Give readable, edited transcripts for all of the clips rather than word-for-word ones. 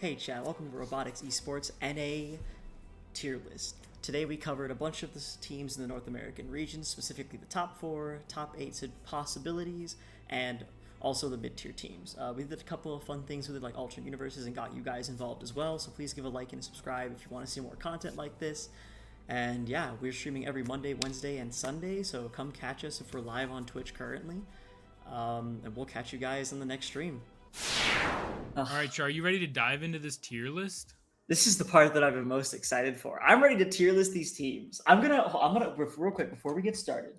Hey chat, welcome to Robotics Esports NA tier list. Today we covered a bunch of the teams in the North American region, specifically the top 4, top 8 possibilities, and also the mid-tier teams. We did a couple of fun things with it, like alternate universes, and got you guys involved as well, so please give a like and a subscribe if you want to see more content like this. And yeah, we're streaming every Monday, Wednesday, and Sunday, so come catch us if we're live on Twitch currently. And we'll catch you guys in the next stream. All right, Char, are you ready to dive into this tier list? This is the part that I've been most excited for. I'm ready to tier list these teams. I'm gonna real quick before we get started.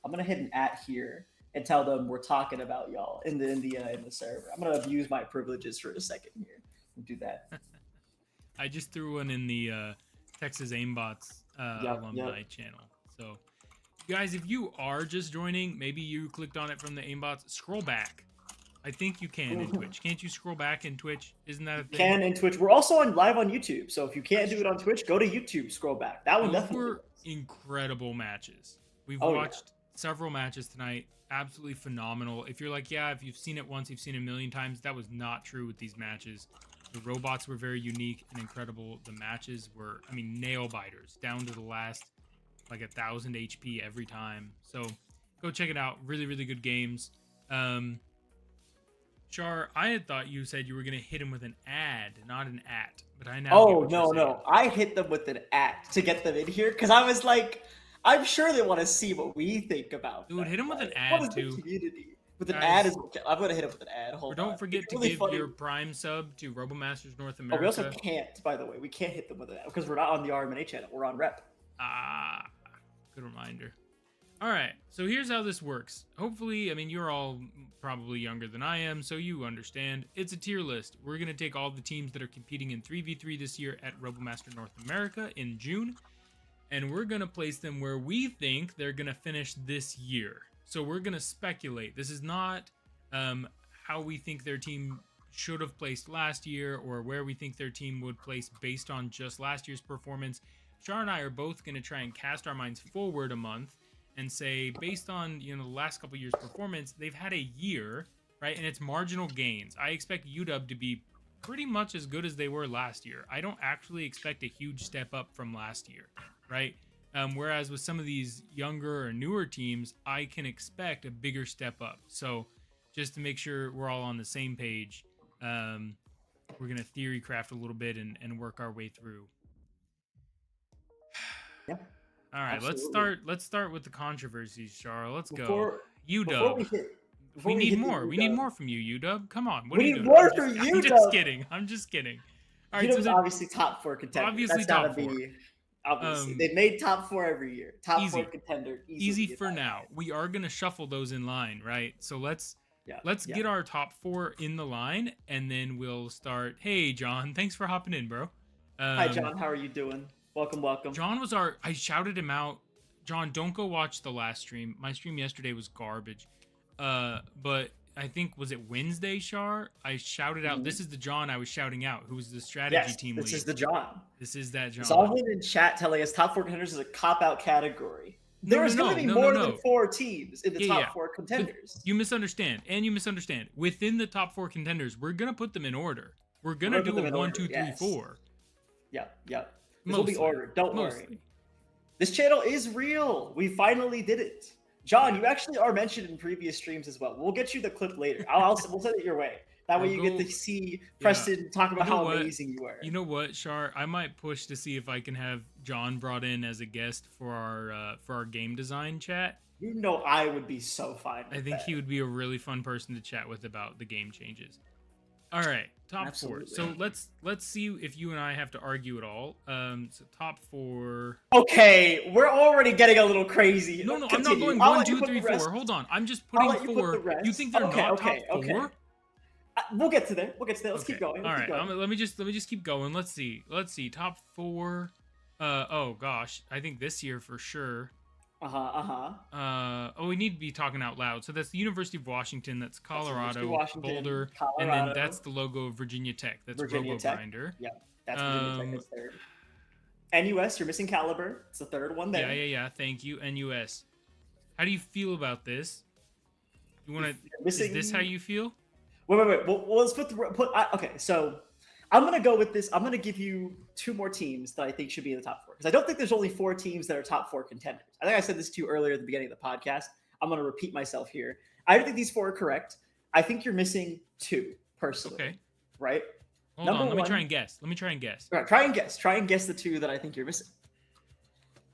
I'm gonna hit an @ here and tell them we're talking about y'all in the server. I'm gonna abuse my privileges for a second here. Do that. I just threw one in the Texas Aimbots alumni channel. So, guys, if you are just joining, maybe you clicked on it from the Aimbots. Scroll back. I think you can in Twitch. Can't you scroll back in Twitch? Isn't that a thing? Can in Twitch. We're also live on YouTube, so if you can't do it on Twitch, go to YouTube, scroll back. That one definitely were incredible matches. We've watched several matches tonight. Absolutely phenomenal. If you're like, yeah, if you've seen it once, you've seen it a million times, that was not true with these matches. The robots were very unique and incredible. The matches were, I mean, nail biters down to the last, like 1,000 HP every time. So go check it out. Really, really good games. Char, I had thought you said you were going to hit him with an ad, not an @ but I now no. I hit them with an @ to get them in here because I was like, I'm sure they want to see what we think about. Dude, hit him with an ad what is too. The community? With an ad is okay. I'm going to hit him with an ad. Hold on. Don't forget to give your Prime sub to RoboMasters North America. We also can't, by the way. We can't hit them with an ad because we're not on the Rmna channel. We're on Rep. Good reminder. All right, so here's how this works. Hopefully, I mean, you're all probably younger than I am, so you understand. It's a tier list. We're going to take all the teams that are competing in 3v3 this year at RoboMaster North America in June, and we're going to place them where we think they're going to finish this year. So we're going to speculate. This is not how we think their team should have placed last year or where we think their team would place based on just last year's performance. Shaur and I are both going to try and cast our minds forward a month and say, based on the last couple years' performance, they've had a year, right? And it's marginal gains. I expect UW to be pretty much as good as they were last year. I don't actually expect a huge step up from last year, right? Whereas with some of these younger or newer teams, I can expect a bigger step up. So just to make sure we're all on the same page, we're going to theory craft a little bit and work our way through. Yeah. All right, absolutely. let's start with the controversies, Char. Let's go. UW. We need more. We need more from you, UW. Come on. What are you doing? More from you, I'm just kidding. I'm just kidding. All right, so obviously top 4 contender. Obviously top 4. Obviously, they made top 4 every year. Top 4 contender. Easy for now. We are gonna shuffle those in line, right? So let's get our top 4 in the line, and then we'll start. Hey, John, thanks for hopping in, bro. Hi, John. How are you doing? Welcome. John was I shouted him out. John, don't go watch the last stream. My stream yesterday was garbage. But I think, was it Wednesday, Char? I shouted out, this is the John I was shouting out, who was the strategy team lead. This is the John. This is that John. Someone in chat telling us top 4 contenders is a cop-out category. There's going to be more than 4 teams in the top 4 contenders. But you misunderstand, and you misunderstand. Within the top 4 contenders, we're going to put them in order. We're going to do a 1, 2, 3, 4. Yep. This will be ordered. Don't worry. This channel is real. We finally did it. John, you actually are mentioned in previous streams as well. We'll get you the clip later. We'll send it your way. That way you get to see Preston talk about how amazing you are. You know what, Char? I might push to see if I can have John brought in as a guest for our game design chat. You know I would be so fine with I think he would be a really fun person to chat with about the game changes. All right, top 4. So let's see if you and I have to argue at all. So top 4. Okay, we're already getting a little crazy. No, I'm not going 1, 2, 3, 4. Hold on, I'm just putting 4. You think they're not top 4? We'll get to there. Let's keep going. All right, let me just keep going. Let's see. Top 4. Oh gosh, I think this year for sure. We need to be talking out loud. So that's the University of Washington. That's Colorado, Boulder, and then that's the logo of Virginia Tech. That's RoboGrinder. Yeah, that's Virginia Tech. That's third. NUS, you're missing Caliber. It's the third one there. Yeah. Thank you, NUS. How do you feel about this? You want to? Is this how you feel? Wait. Well, let's okay, so I'm gonna go with this. I'm gonna give you 2 more teams that I think should be in the top 4 because I don't think there's only 4 teams that are top 4 contenders. I think I said this to you earlier at the beginning of the podcast. I'm gonna repeat myself here. I don't think these 4 are correct. I think you're missing 2 personally. Okay. Right. Hold on. Let me try and guess. All right, try and guess. Try and guess the 2 that I think you're missing.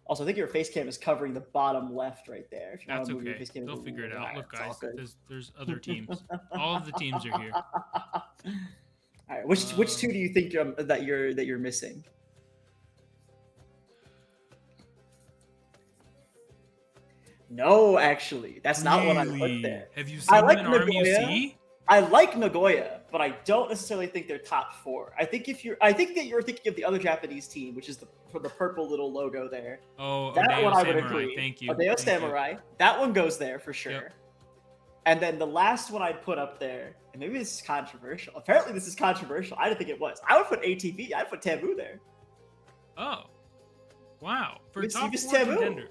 Also, I think your face cam is covering the bottom left right there. If you That's want to move okay. your face cam, They'll figure it out. right, Look, guys, there's other teams. All of the teams are here. All right, which 2 do you think that you're missing? No, actually, that's not what I put there. Have you seen them in RMUC? I like Nagoya, but I don't necessarily think they're top 4. I think that you're thinking of the other Japanese team, which is the purple little logo there. Oh, that Odeo one I would Samurai. agree. Thank you. Odeo Samurai. That one goes there for sure. Yep. And then the last one I'd put up there, and maybe this is controversial. Apparently, this is controversial. I didn't think it was. I would put ATV. I'd put Taboo there. Oh, wow! For You top just 4 Taboo. contender.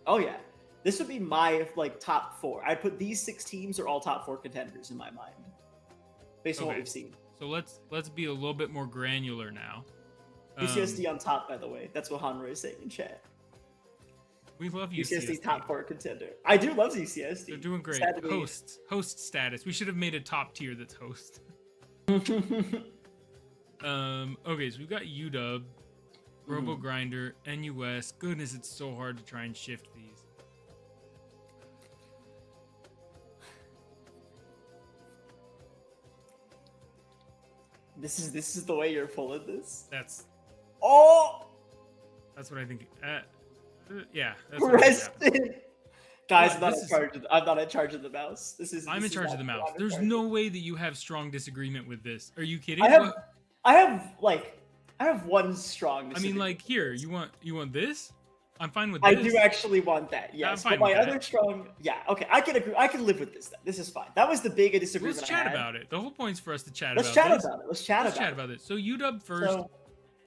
Oh yeah, this would be my top 4. I'd put these 6 teams are all top 4 contenders in my mind, based on what we've seen. So let's be a little bit more granular now. UCSD on top, by the way. That's what Hanroy is saying in chat. We love UCSD. UCSD top 4 contender. I do love UCSD. They're doing great. Host status. We should have made a top tier that's host. Okay, so we've got UW, Robo Grinder, NUS. Goodness, it's so hard to try and shift these. This is the way you're pulling this. That's what I think. Yeah. That's Preston. Guys, Well, I'm not in charge of the mouse. I'm in charge of the mouse. There's no way that you have strong disagreement with this. Are you kidding? I have one strong disagreement. I mean, like, here, you want this? I'm fine with this. I do actually want that, yes. I'm fine but my with other that. strong, yeah, okay, I can agree. I can live with this then. This is fine. That was the big disagreement Let's chat about it. The whole point's for us to chat Let's about chat this. about it. Let's chat about it. So UW first. So,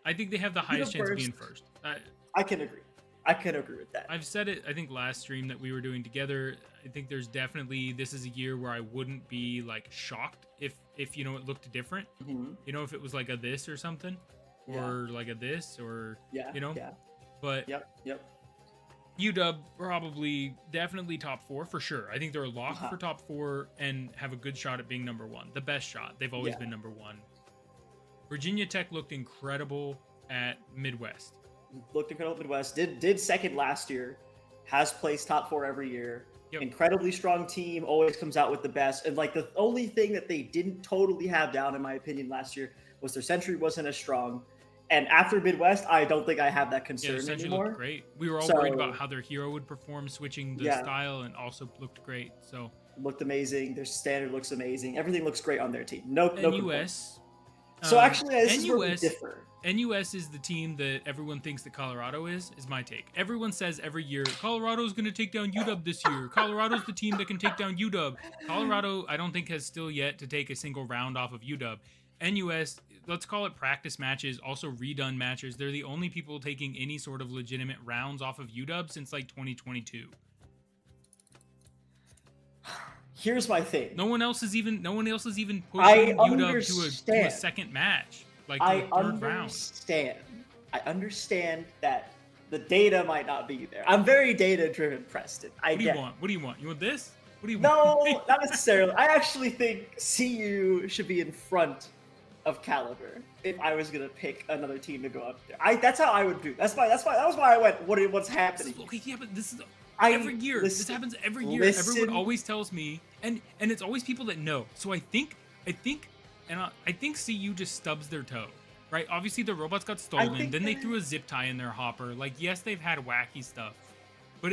I think they have the highest chance of being first. I can agree. I can agree with that. I've said it, I think, last stream that we were doing together. I think there's definitely, this is a year where I wouldn't be, like, shocked if you know, it looked different. Mm-hmm. You know, if it was like a this or something. Or like a this or, you know. Yeah. But Yep. UW probably definitely top 4 for sure. I think they're a lock for top 4 and have a good shot at being number 1. The best shot. They've always been number 1. Virginia Tech looked incredible at Midwest. Looked incredible at Midwest. Did second last year. Has placed top 4 every year. Yep. Incredibly strong team. Always comes out with the best. And like the only thing that they didn't totally have down, in my opinion, last year was their Century wasn't as strong. And after Midwest, I don't think I have that concern Essentially anymore. Looked great. We were all worried about how their hero would perform, switching the style, and also looked great. So looked amazing. Their standard looks amazing. Everything looks great on their team. No NUS. So actually, this NUS, is where we differ. NUS is the team that everyone thinks that Colorado is my take. Everyone says every year, Colorado's going to take down UW this year. Colorado's the team that can take down UW. Colorado, I don't think, has still yet to take a single round off of UW. NUS, let's call it practice matches, also redone matches. They're the only people taking any sort of legitimate rounds off of UW since like 2022. Here's my thing. No one else is even pushing UW to a second match, like the third round. I understand that the data might not be there. I'm very data driven, Preston. What do you want? What do you want? You want this? What do you want? No, not necessarily. I actually think CU should be in front of Caliber if I was gonna pick another team to go up there. That's how I would do. That was why I went. What's happening? Okay, yeah, but this is every year. This happens every year. Everyone always tells me, and it's always people that know. So I think CU just stubs their toe, right? Obviously the robots got stolen. Then they threw a zip tie in their hopper. Like, yes, they've had wacky stuff, but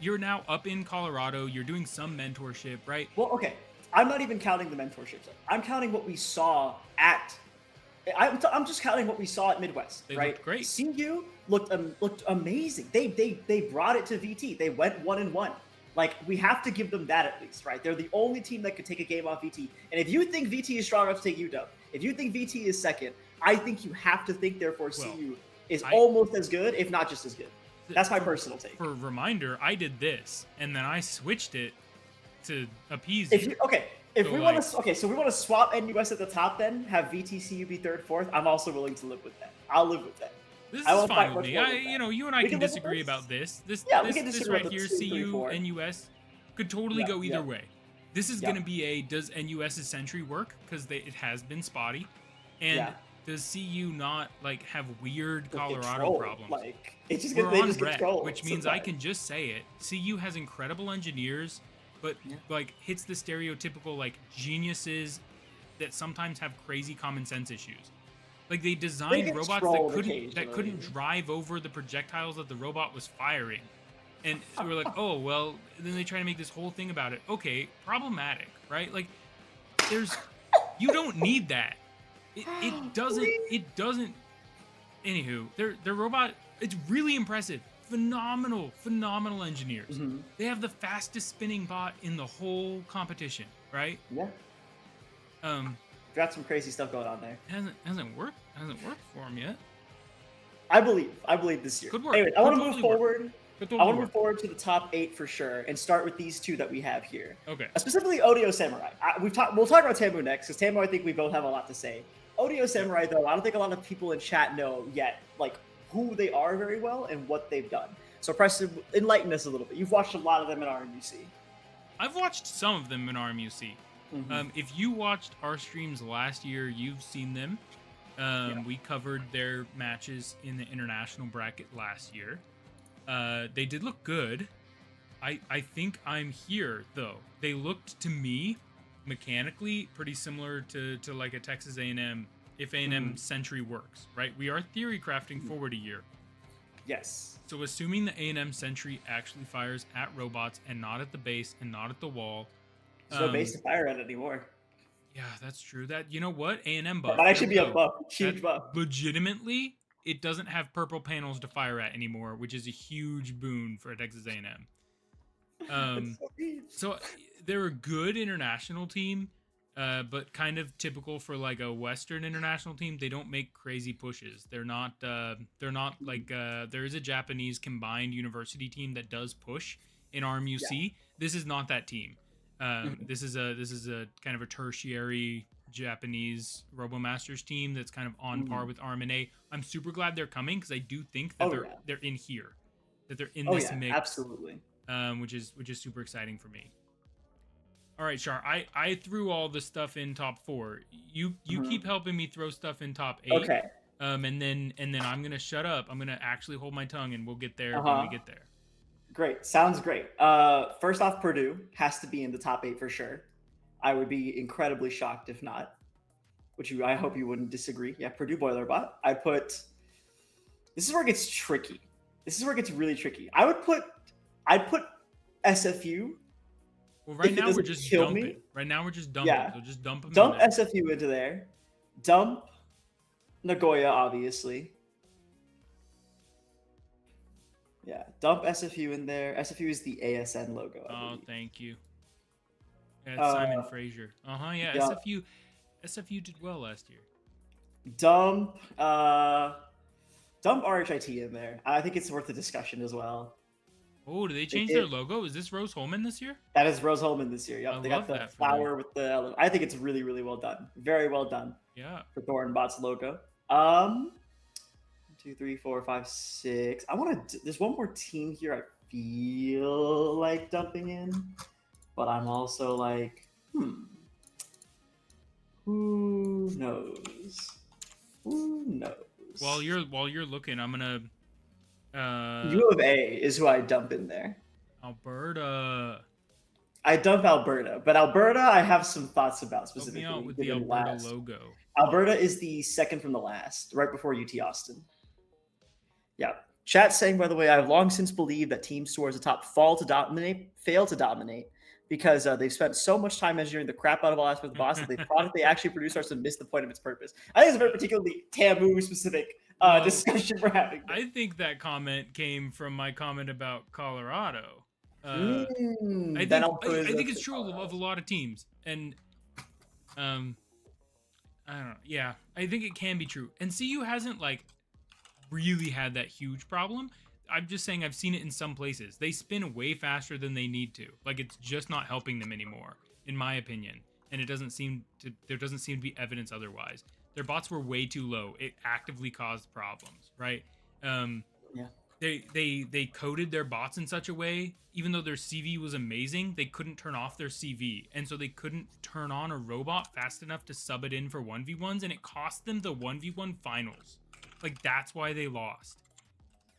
you're now up in Colorado. You're doing some mentorship, right? Well, okay. I'm not even counting the mentorships. I'm counting what we saw at. I'm just counting what we saw at Midwest. They right? Looked great. CU looked amazing. They brought it to VT. They went 1-1. Like, we have to give them that at least, right? They're the only team that could take a game off VT. And if you think VT is strong enough to take UW, if you think VT is second, I think you have to think therefore CU is almost as good, if not just as good. That's my personal take. For a reminder, I did this, and then I switched it to appease you. Okay, If So we want like, to, okay, so we want to swap NUS at the top, then have VTCU be third, fourth. I'm also willing to live with that. I'll live with that. this I is won't fine fight with much me. more with You that. know, you and I We can can live with disagree this. about this. Yeah, we can This disagree right about the here, 2, 3, CU 4. NUS could totally Yep, go either yep, way. This is yep. gonna be a does NUS's Sentry work because it has been spotty, and Yeah. does CU not like have weird The Colorado control, problems? like it just We're they on just red, control, which means I sometimes. can just say it. CU has incredible engineers, but Yeah. like hits the stereotypical like geniuses that sometimes have crazy common sense issues. Like they They designed get robots trolled that occasionally. couldn't drive over the projectiles that the robot was firing. And we're like, "Oh, well," then they try to make this whole thing about it. Okay, problematic, right? Like there's you don't need that. It doesn't anywho, their robot, it's really impressive. Phenomenal engineers. Mhm. They have the fastest spinning bot in the whole competition, right? Yeah, got some crazy stuff going on there. Hasn't worked for him yet. I believe this year. Could work. Anyway, I Could want to totally move work. forward. Could I totally want to move work. forward to the top 8 for sure, and start with these two that we have here. Okay. Specifically, Odio Samurai. We'll talk about Tamu next, because Tamu, I think we both have a lot to say. Odio Samurai, though, I don't think a lot of people in chat know yet, like who they are very well and what they've done. So, Preston, enlighten us a little bit. You've watched a lot of them in RMUC. I've watched some of them in RMUC. Mhm. If you watched our streams last year, you've seen them. We covered their matches in the international bracket last year. They did look good. I think I'm here though. They looked to me mechanically pretty similar to like a Texas A&M if A&M Sentry works, right? We are theory crafting forward a year. Yes. So assuming the A&M Sentry actually fires at robots and not at the base and not at the wall. There's no base to fire at anymore. Yeah, that's true. That you know what? A&M That buff. might actually be There a we go. buff. Huge That buff. legitimately, it doesn't have purple panels to fire at anymore, which is a huge boon for Texas A&M. So they're a good international team, but kind of typical for like a Western international team. They don't make crazy pushes. They're not like there is a Japanese combined university team that does push in RMUC. Yeah. This is not that team. This is a kind of a tertiary Japanese RoboMasters team that's kind of on par with Rmna. I'm super glad they're coming because I do think that they're in here, that they're in this mix. Absolutely. Which is super exciting for me. All right, Shaur, I threw all the stuff in top 4. You keep helping me throw stuff in top 8. Okay. And then I'm gonna shut up. I'm gonna actually hold my tongue, and we'll get there when we get there. Great. Sounds great. First off, Purdue has to be in the top 8 for sure. I would be incredibly shocked if not. I hope you wouldn't disagree. Yeah, Purdue Boilerbot. This is where it gets tricky. This is where it gets really tricky. I'd put SFU. Well, right now we're just dumping. Right now we're just dumping. Yeah. So just dump them. Dump SFU into there. Dump Nagoya, obviously. Yeah, dump SFU in there. SFU is the ASN logo. Oh, thank you. Yeah, Simon Fraser. Yeah, yeah. SFU did well last year. Dump RHIT in there. I think it's worth a discussion as well. Oh, did they change their logo? Is this Rose Holman this year? That is Rose Holman this year. Yep, they got the flower with the. I think it's really, really well done. Very well done. Yeah. For Thornbot's logo. 1, 2, 3, 4, 5, 6. I want to. There's one more team here. I feel like dumping in, but I'm also like, who knows? Who knows? While you're looking, I'm gonna. U of A is who I dump in there. Alberta. I dump Alberta, but Alberta I have some thoughts about specifically. Help me out with the Alberta logo. Alberta is the second from the last, right before UT Austin. Yeah. Chat saying, by the way, I've long since believed that teams towards the top fail to dominate because they've spent so much time engineering the crap out of all aspects of the boss that the product they actually produce starts to miss the point of its purpose. I think it's a very particularly Tamu specific discussion we're having. I think that comment came from my comment about Colorado. I think it's true of a lot of teams, and I don't know. Yeah, I think it can be true. And CU hasn't like really had that huge problem. I'm just saying I've seen it in some places. They spin way faster than they need to. Like it's just not helping them anymore, in my opinion. and there doesn't seem to be evidence otherwise. Their bots were way too low. It actively caused problems, right? Yeah. They coded their bots in such a way, even though their CV was amazing, they couldn't turn off their CV, and so they couldn't turn on a robot fast enough to sub it in for 1v1s, and it cost them the 1v1 finals. Like, that's why they lost.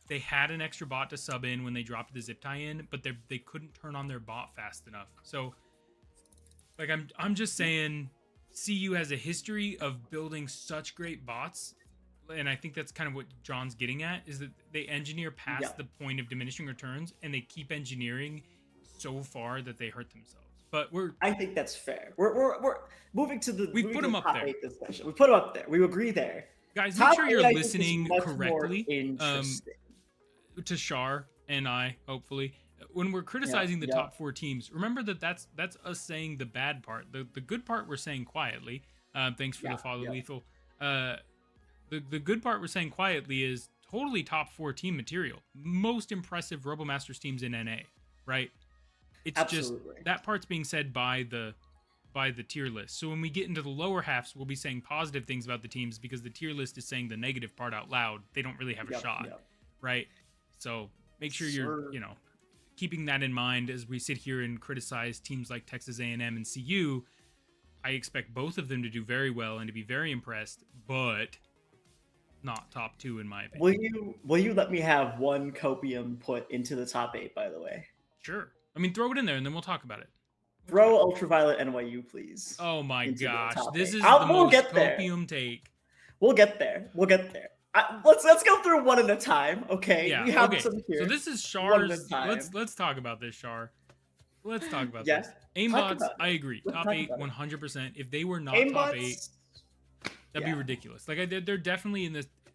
They had an extra bot to sub in when they dropped the zip tie in, but they couldn't turn on their bot fast enough. So, like, I'm just saying, CU has a history of building such great bots, and I think that's kind of what John's getting at, is that they engineer past the point of diminishing returns, and they keep engineering so far that they hurt themselves. But I think that's fair. We're moving to the we put them up there. Discussion. We put them up there. We agree there. Guys, Top make sure you're 8, listening correctly. Interesting. To Shaur and I, hopefully, when we're criticizing the top 4 teams, remember that that's us saying the bad part. The good part we're saying quietly. Thanks for the follow, Lethal. The good part we're saying quietly is totally top 4 team material. Most impressive RoboMasters teams in NA, right? It's Absolutely. Just that part's being said by the tier list. So when we get into the lower halves, we'll be saying positive things about the teams because the tier list is saying the negative part out loud. They don't really have a shot, right? So make sure you're, keeping that in mind as we sit here and criticize teams like Texas A&M and CU. I expect both of them to do very well and to be very impressed, but not top 2 in my opinion. Will you let me have one copium put into the top 8, by the way? Sure. I mean, throw it in there and then we'll talk about it. Throw Ultraviolet NYU, please. Oh my gosh, this is the most copium take. We'll get there. Let's go through one at a time, okay? Yeah. We have some here. So this is Shaur's. Let's talk about this, Shaur. Let's talk about this. Aimbots, I agree. Top 8, 100%. If they were not top 8, that'd be ridiculous. Like they're definitely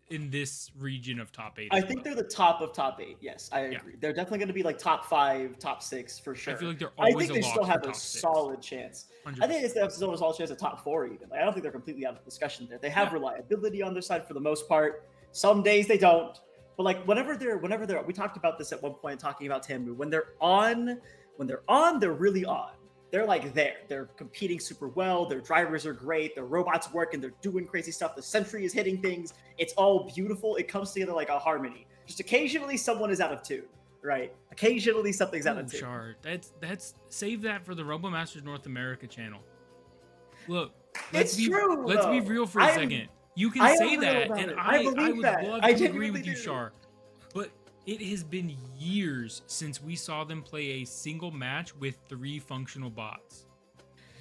in this region of top 8. I think they're the top of top 8. Yes, I agree. They're definitely going to be like top 5, top 6 for sure. I feel like they're always. I think they still have a solid chance. 100%. I think they have still a solid chance at top 4 even. Like, I don't think they're completely out of discussion there. They have reliability on their side for the most part. Some days they don't, but like whenever they're, we talked about this at one point talking about Tamu. When they're on, they're really on. They're like there. They're competing super well. Their drivers are great. Their robots work and they're doing crazy stuff. The sentry is hitting things. It's all beautiful. It comes together like a harmony. Just occasionally someone is out of tune, right? Occasionally something's out of tune. Shaur, that's save that for the RoboMasters North America channel. Look, let's be real for a second. You can say that, and I would love to agree with you, Shaur. But it has been years since we saw them play a single match with 3 functional bots.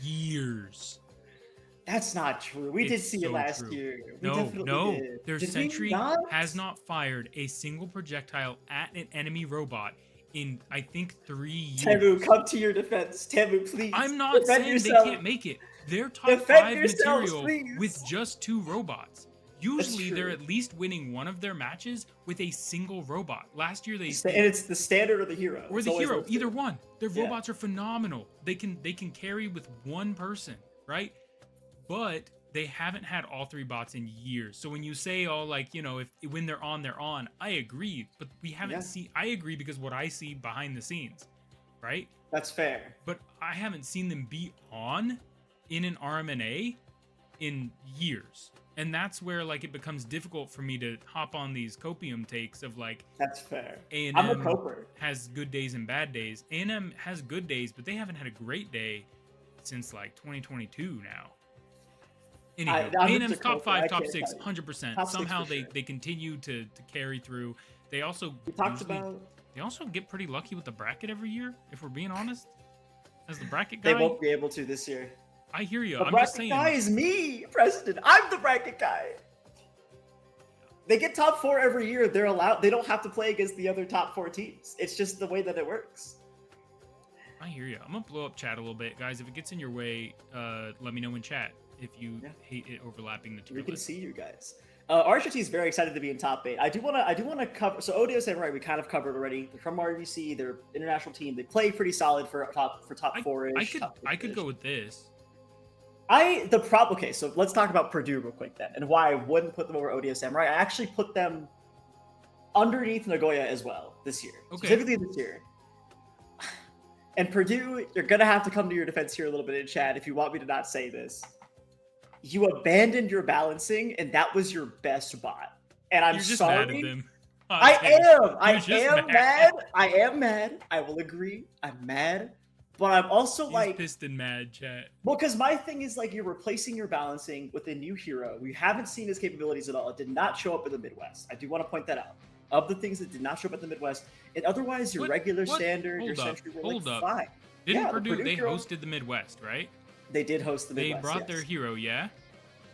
Years. That's not true. We did see it last year. No. Their sentry has not fired a single projectile at an enemy robot in, I think, 3 years. Tamu, come to your defense. Tamu, please. I'm not saying they can't make it. They're top 5 material with just 2 robots. Usually, they're at least winning one of their matches with a single robot. Last year, and it's the standard or the hero. Or the hero, either one. Their robots are phenomenal. They can carry with one person, right? But they haven't had all 3 bots in years. So when you say, when they're on, I agree. But we haven't seen. I agree because what I see behind the scenes, right? That's fair. But I haven't seen them be on in an Rmna in years. And that's where it becomes difficult for me to hop on these copium takes of that's fair. A&M I'm a coper. Has good days and bad days. A&M has good days, but they haven't had a great day since 2022 now. Anyway, A&M's top 5, top 6, 100%. Somehow they continue to carry through. They also they also get pretty lucky with the bracket every year, if we're being honest. As the bracket guy, they won't be able to this year. I hear you. I'm just saying. The bracket guy is me, Preston. I'm the bracket guy. They get top 4 every year. They're allowed. They don't have to play against the other top 4 teams. It's just the way that it works. I hear you. I'm gonna blow up chat a little bit, guys. If it gets in your way, let me know in chat if you hate it overlapping the two. We can see you guys. RHT is very excited to be in top 8. I do want to cover. So Odio Samurai we kind of covered already. They're from RVC. They're international team. They play pretty solid for top 4-ish. I could go with this. Okay, so let's talk about Purdue real quick then, and why I wouldn't put them over Odio Samurai. I actually put them underneath Nagoya as well this year. Okay. Specifically this year. And Purdue, you're gonna have to come to your defense here a little bit in chat if you want me to not say this. You abandoned your balancing, and that was your best bot. And I'm You're just sorry. mad at them. I am. I You're just am mad. I am mad. I will agree. I'm mad. But I'm also He's like pissed and mad, chat. well, because my thing is like you're replacing your balancing with a new hero. We haven't seen his capabilities at all. It did not show up in the Midwest. I do want to point that out. Of the things that did not show up in the Midwest, and otherwise your regular standard, your Sentry were like fine. Didn't Purdue, they hosted the Midwest, right? They did host the Midwest. They brought their hero, yeah?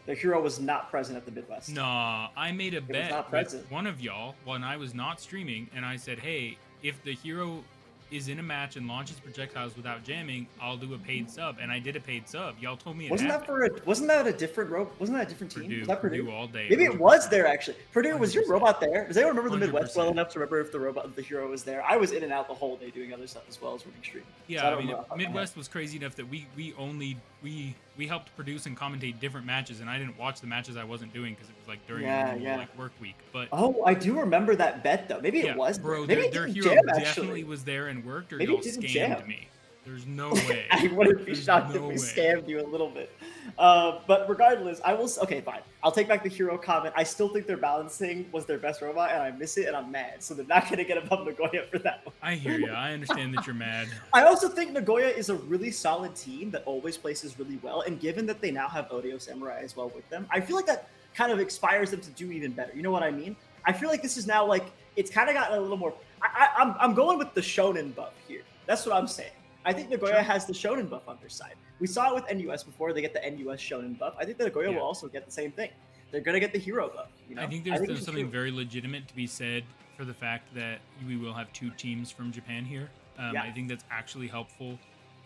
Their hero was not present at the Midwest. Nah, I made a bet with one of y'all when I was not streaming, and I said, hey, if the hero is in a match and launches projectiles without jamming, I'll do a paid sub, and I did a paid sub. Y'all told me it wasn't happened. Wasn't that a different Wasn't that a different team? Purdue, was that Purdue all day. Maybe 100%. it was there actually. Purdue, was your robot there? Does anyone remember the 100%. Midwest well enough to remember if the hero was there? I was in and out the whole day doing other stuff as well as running stream. Yeah, so I mean, Midwest was crazy enough that we helped produce and commentate different matches, and I didn't watch the matches I wasn't doing because it was like during like work week. But oh, I do remember that bet though. Maybe it was, bro. Maybe their hero definitely was there and worked, or y'all scammed me. There's no way. I wouldn't be shocked if we scammed you a little bit. But regardless, I will. Okay, fine. I'll take back the hero comment. I still think their balancing was their best robot, and I miss it, and I'm mad. So they're not going to get above Nagoya for that one. I hear you. I understand that you're mad. I also think Nagoya is a really solid team that always places really well. And given that they now have Odio Samurai as well with them, I feel like that kind of inspires them to do even better. You know what I mean? I feel like this is now like, it's kind of gotten a little more... I'm going with the Shonen buff here. That's what I'm saying. I think Nagoya has the Shonen buff on their side. We saw it with NUS before. They get the NUS Shonen buff. I think that Nagoya will also get the same thing. They're going to get the hero buff. You know? I think there's something very legitimate to be said for the fact that we will have 2 teams from Japan here. I think that's actually helpful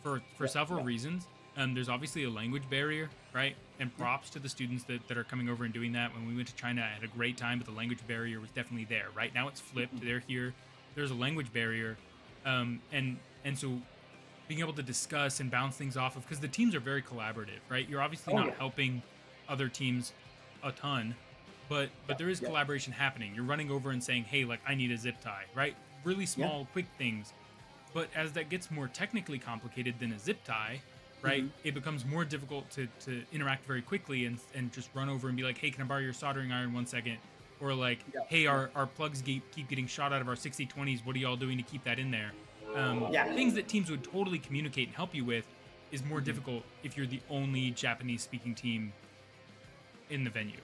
for several reasons. There's obviously a language barrier, right? And props to the students that are coming over and doing that. When we went to China, I had a great time, but the language barrier was definitely there. Right now it's flipped. They're here. There's a language barrier. And so being able to discuss and bounce things off of, because the teams are very collaborative, right? You're obviously not helping other teams a ton, but there is collaboration happening. You're running over and saying, hey, like, I need a zip tie, right? Really small, quick things. But as that gets more technically complicated than a zip tie, right, it becomes more difficult to interact very quickly and just run over and be like, hey, can I borrow your soldering iron 1 second? Or like, hey, our plugs keep getting shot out of our 6020s. What are y'all doing to keep that in there? Things that teams would totally communicate and help you with is more difficult if you're the only Japanese-speaking team in the venue.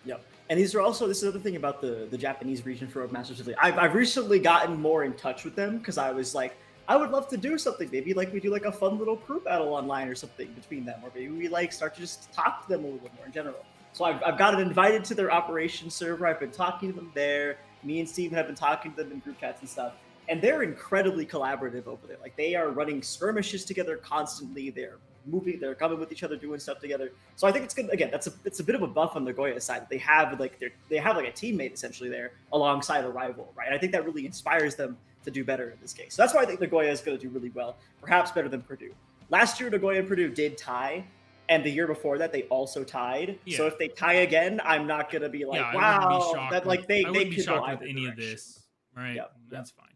Yep. And these are also, this is another thing about the Japanese region for RoboMaster specifically. I've recently gotten more in touch with them because I was like, I would love to do something. Maybe like we do like a fun little crew battle online or something between them, or maybe we like start to just talk to them a little bit more in general. So I've gotten invited to their operations server. I've been talking to them there. Me and Steve have been talking to them in group chats and stuff. And they're incredibly collaborative over there. Like they are running skirmishes together constantly. They're moving, they're coming with each other, doing stuff together. So I think it's good. Again, it's a bit of a buff on Nagoya's side. They have like a teammate essentially there alongside a rival, right? And I think that really inspires them to do better in this case. So that's why I think Nagoya is going to do really well, perhaps better than Purdue. Last year, Nagoya and Purdue did tie, and the year before that, they also tied. Yeah. So if they tie again, I'm not going to be like, wow, that like they wouldn't be could shocked go with any direction. of this, right? That's fine.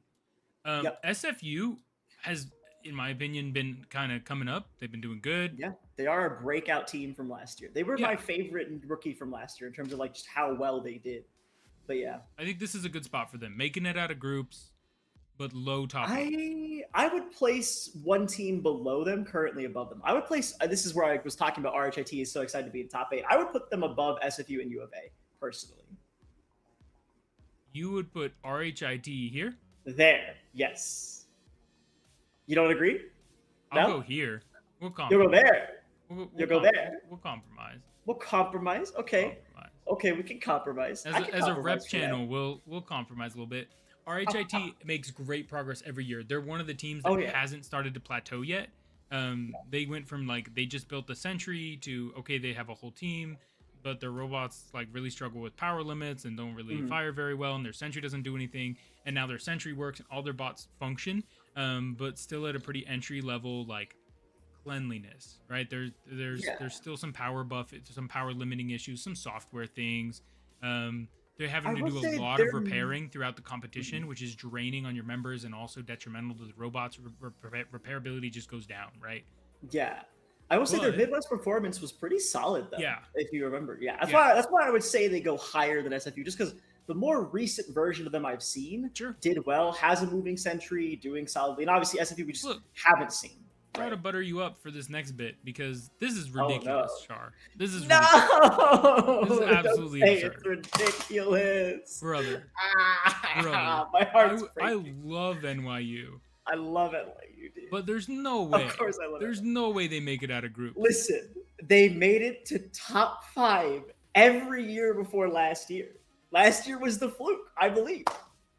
SFU has, in my opinion, been kind of coming up. They've been doing good. Yeah, they are a breakout team from last year. They were my favorite rookie from last year in terms of like just how well they did. But yeah, I think this is a good spot for them, making it out of groups, but low top. I would place one team below them, currently above them. I would place. This is where I was talking about. RHIT is so excited to be in top 8. I would put them above SFU and U of A personally. You would put RHIT here? There, yes. You don't agree? I'll go here. We'll compromise. You'll go there. You'll go there. We'll compromise. We'll compromise. Okay. Okay, we can compromise. As a rep channel, we'll compromise a little bit. RHIT makes great progress every year. They're one of the teams that hasn't started to plateau yet. They went from like they just built the Sentry to okay, they have a whole team, but their robots like really struggle with power limits and don't really fire very well, and their Sentry doesn't do anything. And now their Sentry works and all their bots function, but still at a pretty entry level like cleanliness, right? There's still some power buff, some power limiting issues, some software things. They're I having to will do a say lot they're of repairing throughout the competition, which is draining on your members and also detrimental to the robots. Repairability just goes down, right? yeah. I will say their But Midwest performance was pretty solid though, yeah, if you remember. Yeah, that's yeah, why I would say they go higher than SFU, just because the more recent version of them I've seen sure. did well, has a moving sentry, doing solidly, and obviously SFU we just Look, haven't seen. try to Right? butter you up for this next bit because this is Oh no. ridiculous, Char. This is ridiculous. This is No! Don't absolutely say it's absurd, ridiculous. brother. Brother, Ah, my heart's I breaking. love NYU, I love it like you do. but there's no Of way. course I love it. There's no way they make it out of groups. Listen, they made it to top 5 every year before last year. Last year was the fluke, I believe.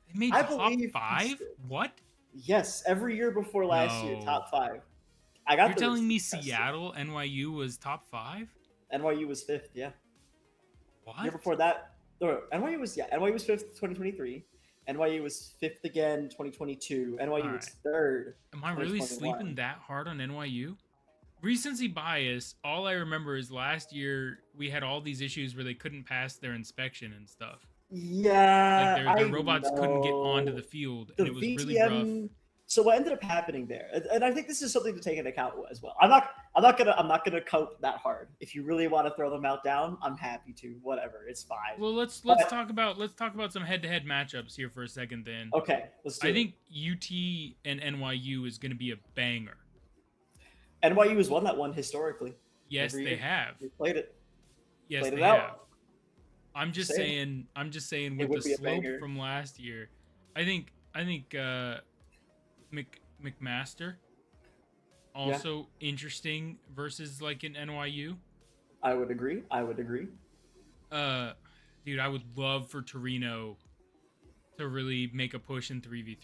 They made I top believe 5? What? Yes, every year before last year, No. top 5. I got. You're the telling me receipts tested. Seattle, NYU was top 5? NYU was 5th, yeah. What? Year before that, NYU was 5th 2023. NYU was 5th again 2022. NYU was 3rd. Am I really 2021. sleeping that hard on NYU? Recency bias, all I remember is last year we had all these issues where they couldn't pass their inspection and stuff. Yeah, Like their robots couldn't get onto the field, and it was really rough. So what ended up happening there, and I think this is something to take into account as well. I'm not gonna cope that hard. If you really want to throw them out down, I'm happy to. Whatever, it's fine. Well, let's talk about some head-to-head matchups here for a second. Then okay, let's do it. I think UT and NYU is going to be a banger. NYU has won that one historically. Yes, they have. They played it. Yes, played they it out. have. I'm just saying with would the be a slope banger. from last year, I think McMaster also interesting versus like an NYU. I would agree. Dude, I would love for Torino to really make a push in 3v3.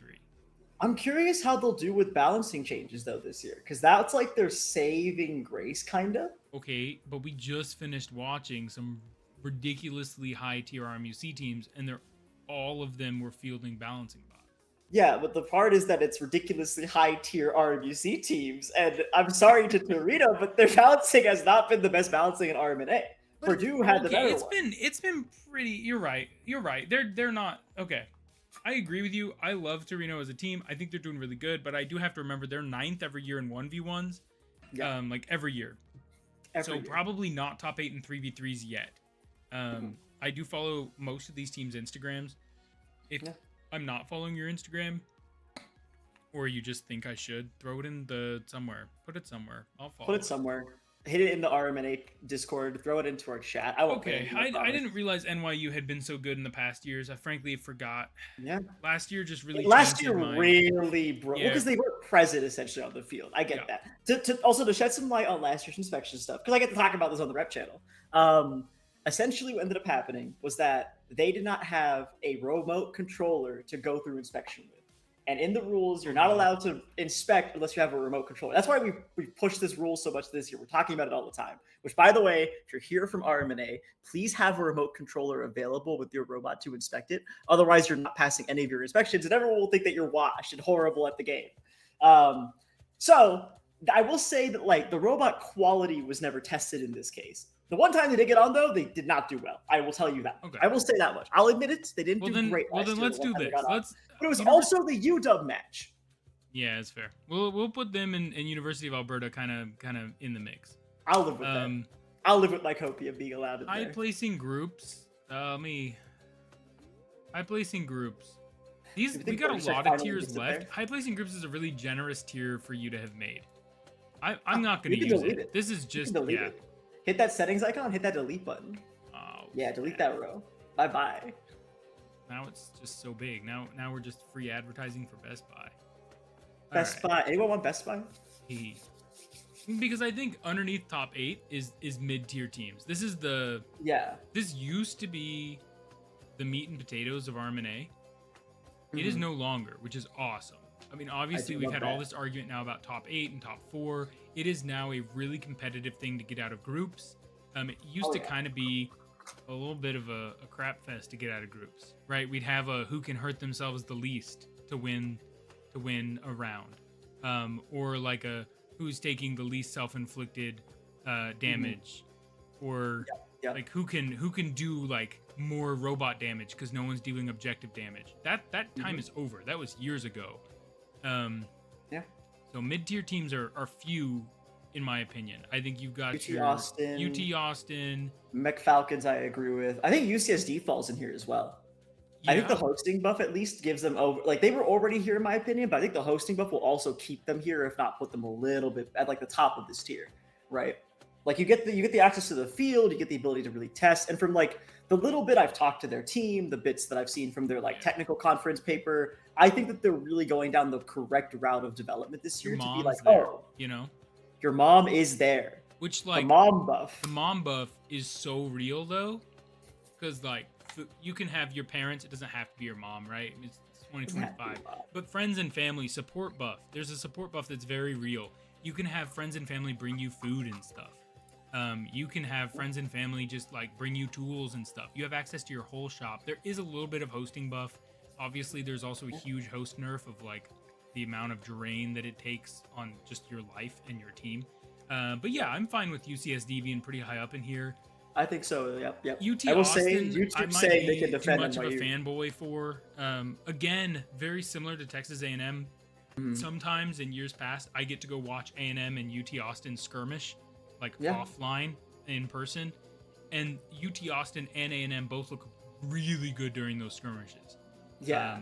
I'm curious how they'll do with balancing changes though this year, because that's like their saving grace, kind of. Okay, but we just finished watching some ridiculously high tier RMUC teams, and all of them were fielding balancing bots. Yeah, but the part is that it's ridiculously high tier RMUC teams, and I'm sorry to Torino, but their balancing has not been the best balancing in Rmna. Purdue had the better one. It's been pretty. You're right. They're not okay. I agree with you. I love Torino as a team. I think they're doing really good, but I do have to remember they're 9th every year in 1v1s. Yeah. Like every year. Every year. Probably not top 8 in 3v3s yet. I do follow most of these teams' Instagrams. If I'm not following your Instagram, or you just think I should, throw it in somewhere. Put it somewhere. I'll follow. Put it somewhere. Hit it in the RMNA Discord. Throw it into our chat. I won't. Okay, I didn't realize NYU had been so good in the past years. I frankly forgot. Yeah. Last year just really. Last year really broke because they weren't present essentially on the field. I get that. To shed some light on last year's inspection stuff, because I get to talk about this on the rep channel. Essentially, what ended up happening was that they did not have a remote controller to go through inspection with. And in the rules, you're not allowed to inspect unless you have a remote controller. That's why we pushed this rule so much this year. We're talking about it all the time. Which, by the way, if you're here from Rmna, please have a remote controller available with your robot to inspect it. Otherwise, you're not passing any of your inspections, and everyone will think that you're washed and horrible at the game. So I will say that like the robot quality was never tested in this case. The one time they did get on, though, they did not do well. I will tell you that. Okay. I will say that much. I'll admit it. They didn't do great. Well, then let's do this. But it was also the UW match. Yeah, it's fair. We'll put them in University of Alberta kind of in the mix. I'll live with that. I'll live with Lycopia being allowed in there. High placing groups. High placing groups. We got a lot of tiers left. High placing groups is a really generous tier for you to have made. I'm not going to use it. This is just it. Hit that settings icon. Hit that delete button. Oh, yeah, delete that row. Bye bye. Now it's just so big. Now we're just free advertising for Best Buy. Best Buy. Anyone want Best Buy? Because I think underneath top 8 is mid-tier teams. This is This used to be the meat and potatoes of Rmna. It is no longer, which is awesome. I mean, obviously we've had all this argument now about top 8 and top 4. It is now a really competitive thing to get out of groups. It used to kind of be a little bit of a crap fest to get out of groups, right? We'd have a who can hurt themselves the least to win a round, or like a who's taking the least self-inflicted damage, or Yeah. Like who can do like more robot damage because no one's doing objective damage. That time is over. That was years ago. Yeah. So mid-tier teams are few, in my opinion. I think you've got UT your Austin. UT Austin. Mech Falcons, I agree with. I think UCSD falls in here as well. I think the Yeah. hosting buff at least gives them over. Like they were already here in my opinion, but I think the hosting buff will also keep them here, if not put them a little bit at like the top of this tier, right? Like you get the access to the field, you get the ability to really test, and from like the little bit I've talked to their team, the bits that I've seen from their like technical conference paper, I think that they're really going down the correct route of development this year to be like, there, oh, you know, your mom is there. which like the mom buff. The mom buff is so real though, because like you can have your parents. It doesn't have to be your mom, right? It's 2025. But friends and family support buff. There's a support buff that's very real. You can have friends and family bring you food and stuff. You can have friends and family just like bring you tools and stuff. You have access to your whole shop. There is a little bit of hosting buff. Obviously, there's also a huge host nerf of like the amount of drain that it takes on just your life and your team. But yeah, I'm fine with UCSD being pretty high up in here. I think so. Yep. UT I will Austin, say YouTube saying they can defend too much of a NYU. fanboy for. Again, very similar to Texas A&M. Sometimes in years past, I get to go watch A&M and UT Austin skirmish, like offline in person, and UT Austin and A&M both look really good during those skirmishes. Yeah.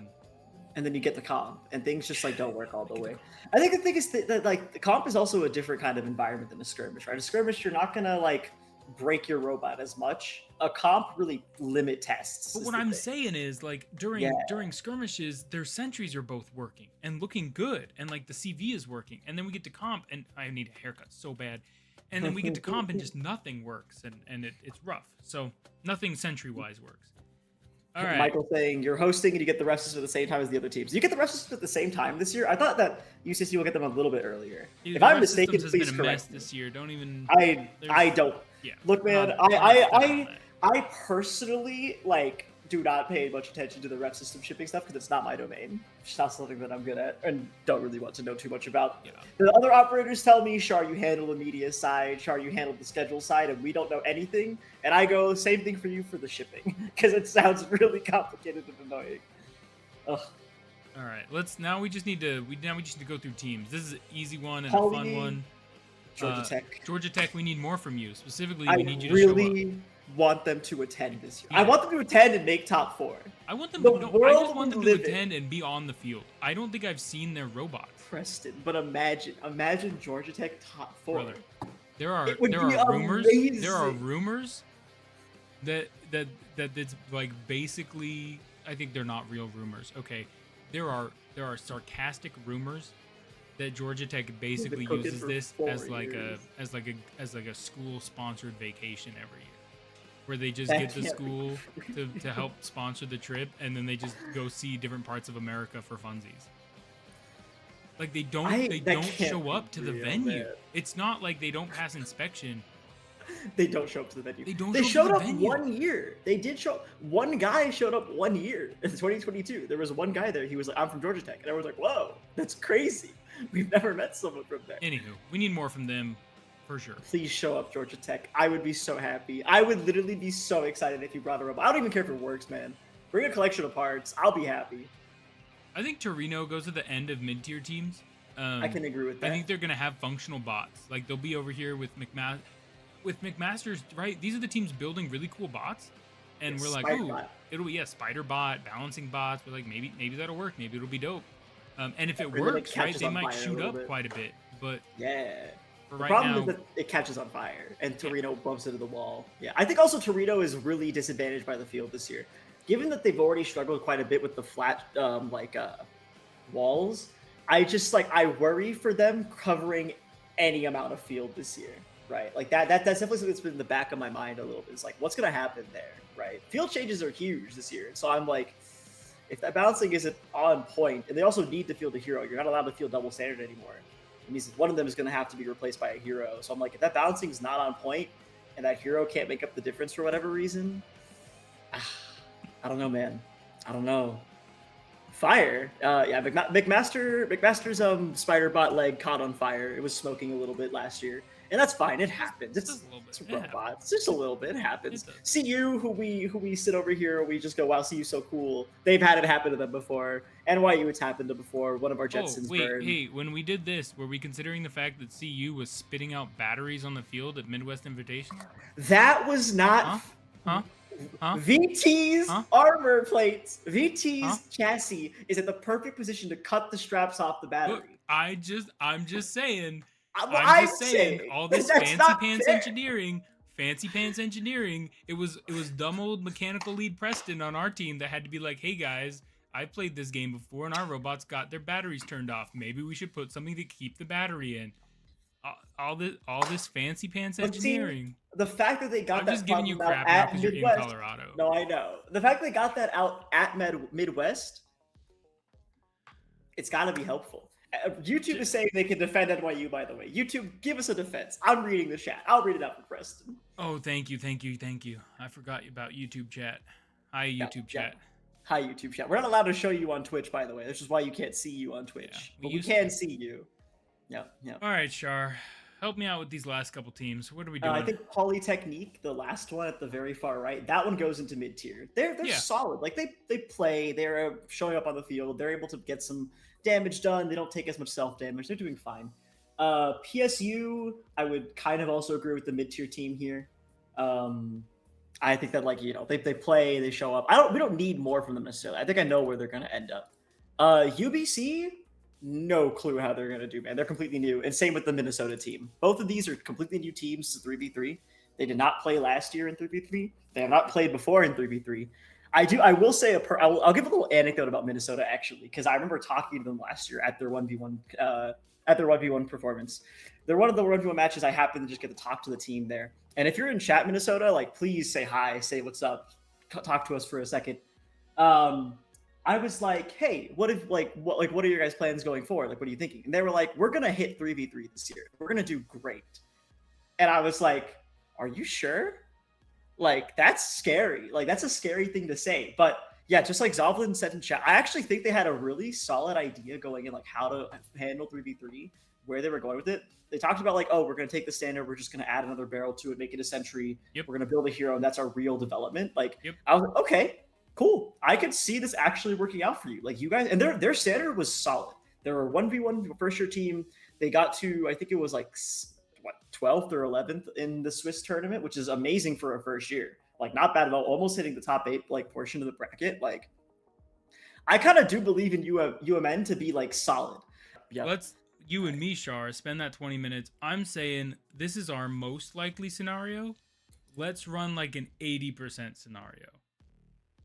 And then you get the comp, and things just like don't work all the way. I think the thing is that like the comp is also a different kind of environment than a skirmish, right? A skirmish, you're not gonna like break your robot as much. A comp really limit tests. But what I'm saying is like during skirmishes, their sentries are both working and looking good, and like the CV is working, and then we get to comp, and I need a haircut so bad. And then we get to comp and just nothing works, and it's rough. So nothing sentry-wise works. All right. Michael saying you're hosting and you get the refs at the same time as the other teams. You get the refs at the same time this year. I thought that UCSD will get them a little bit earlier. Dude, if I'm mistaken, please been a correct mess me. this year. Don't even. I don't. Yeah. Look, man. I personally like do not pay much attention to the ref system shipping stuff because it's not my domain. It's not something that I'm good at and don't really want to know too much about. Yeah. The other operators tell me, Shaur, you handle the media side, Shaur, you handle the schedule side, and we don't know anything. And I go, same thing for you for the shipping because it sounds really complicated and annoying. Ugh. All right, now we just need to go through teams. This is an easy one and Poly, a fun one. Georgia Tech. Georgia Tech, we need more from you. Specifically, I we need you to really show up. want them to attend this year. Yeah. I want them to attend and make top 4. I want them. The I just world want them we to live in. attend and be on the field. I don't think I've seen their robots. Preston, but imagine Georgia Tech top 4. Brother, there are would be rumors. amazing. There are rumors that it's like basically. I think they're not real rumors. Okay, there are sarcastic rumors that Georgia Tech basically uses this as like a school sponsored vacation every year, where they just get the school to help sponsor the trip, and then they just go see different parts of America for funsies. Like they don't show up to the venue. Man. It's not like they don't pass inspection. They don't show up to the venue. They showed up venue. 1 year. They did show. One guy showed up 1 year in 2022. There was one guy there. He was like, "I'm from Georgia Tech," and everyone's like, "Whoa, that's crazy. We've never met someone from there." Anywho, we need more from them, for sure. Please show up, Georgia Tech. I would be so happy. I would literally be so excited if you brought a robot. I don't even care if it works, man. Bring a collection of parts. I'll be happy. I think Torino goes to the end of mid-tier teams. I can agree with that. I think they're gonna have functional bots. Like they'll be over here with McMaster's, right? These are the teams building really cool bots, and we're like, ooh, it'll be spider bot, balancing bots. We're like, maybe that'll work. Maybe it'll be dope. And if it works, right, they might shoot up quite a bit. But yeah. The problem is that it catches on fire, and Torino bumps into the wall. Yeah, I think also Torino is really disadvantaged by the field this year, given that they've already struggled quite a bit with the flat walls. I worry for them covering any amount of field this year, right? Like that's definitely something that's been in the back of my mind a little bit. It's like, what's gonna happen there, right? Field changes are huge this year, so I'm like, if that balancing isn't on point, and they also need to field a hero, you're not allowed to field double standard anymore. It means one of them is going to have to be replaced by a hero. So I'm like, if that balancing is not on point, and that hero can't make up the difference for whatever reason, I don't know, man. I don't know. Fire. McMaster's spider bot leg caught on fire. It was smoking a little bit last year. and that's fine. It happens. Just a little bit. It's It happens. robots. Just a little bit. It happens. It does. CU, who we sit over here, we just go, wow, CU's so cool. They've had it happen to them before. NYU, it's happened to before. One of our Jetsons burned. Hey, when we did this, were we considering the fact that CU was spitting out batteries on the field at Midwest Invitational? That was not. Huh? VT's armor plates, VT's chassis is at the perfect position to cut the straps off the battery. Look, I'm just saying. All this fancy pants engineering. It was dumb old mechanical lead Preston on our team that had to be like, hey guys, I played this game before and our robots got their batteries turned off. Maybe we should put something to keep the battery in. All this fancy pants engineering. See, the fact that they got I'm that just giving you crap at because you're Midwest, in Colorado. No, I know. The fact they got that out at Midwest, it's got to be helpful. YouTube is saying they can defend NYU, by the way. YouTube, give us a defense. I'm reading the chat. I'll read it out for Preston. Oh, thank you. I forgot about YouTube chat. Hi, YouTube chat. Hi, YouTube chat. We're not allowed to show you on Twitch, by the way. This is why you can't see you on Twitch. Yeah, but we can see you. Yeah. All right, Shaur. Help me out with these last couple teams. What are we doing? I think Polytechnique, the last one at the very far right, that one goes into mid-tier. They're solid. Like they play. They're showing up on the field. They're able to get some damage done. They don't take as much self-damage. They're doing fine. PSU, I would kind of also agree with the mid-tier team here. I think that they play, they show up. We don't need more from them necessarily. I think I know where they're going to end up. UBC, no clue how they're going to do, man. They're completely new. And same with the Minnesota team. Both of these are completely new teams, 3v3. They did not play last year in 3v3. They have not played before in 3v3. I will say I'll give a little anecdote about Minnesota actually, because I remember talking to them last year at their 1v1 performance. They're one of the 1v1 matches I happened to just get to talk to the team there. And if you're in chat, Minnesota, please say hi, say what's up, talk to us for a second. I was like, hey, what are your guys' plans going forward? What are you thinking? And they were like, we're gonna hit 3v3 this year. We're gonna do great. And I was like, are you sure? That's scary. That's a scary thing to say. But yeah, just like Zovlin said in chat, I actually think they had a really solid idea going in, how to handle 3v3, where they were going with it. They talked about we're going to take the standard, we're just going to add another barrel to it, make it a sentry. Yep. We're going to build a hero, and that's our real development. Yep. I was like, okay, cool. I could see this actually working out for you. You guys, and their standard was solid. They were a 1v1 first year team. They got to, I think it was 12th or 11th in the Swiss tournament, which is amazing for a first year. Not bad at all, almost hitting the top 8 portion of the bracket. I kind of do believe in UMN to be solid. Yeah. Let's you and me, Shaur, spend that 20 minutes. I'm saying this is our most likely scenario. Let's run an 80% scenario.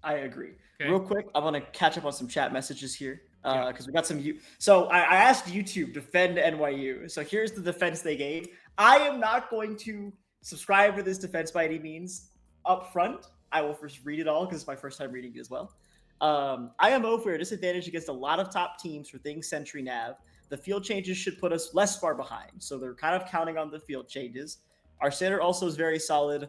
I agree. Okay. Real quick, I want to catch up on some chat messages here because we got some. So I asked YouTube defend NYU. So here's the defense they gave. I am not going to subscribe to this defense by any means up front. I will first read it all because it's my first time reading it as well. IMO for a disadvantage against a lot of top teams for things Sentry Nav. The field changes should put us less far behind. So they're kind of counting on the field changes. Our standard also is very solid.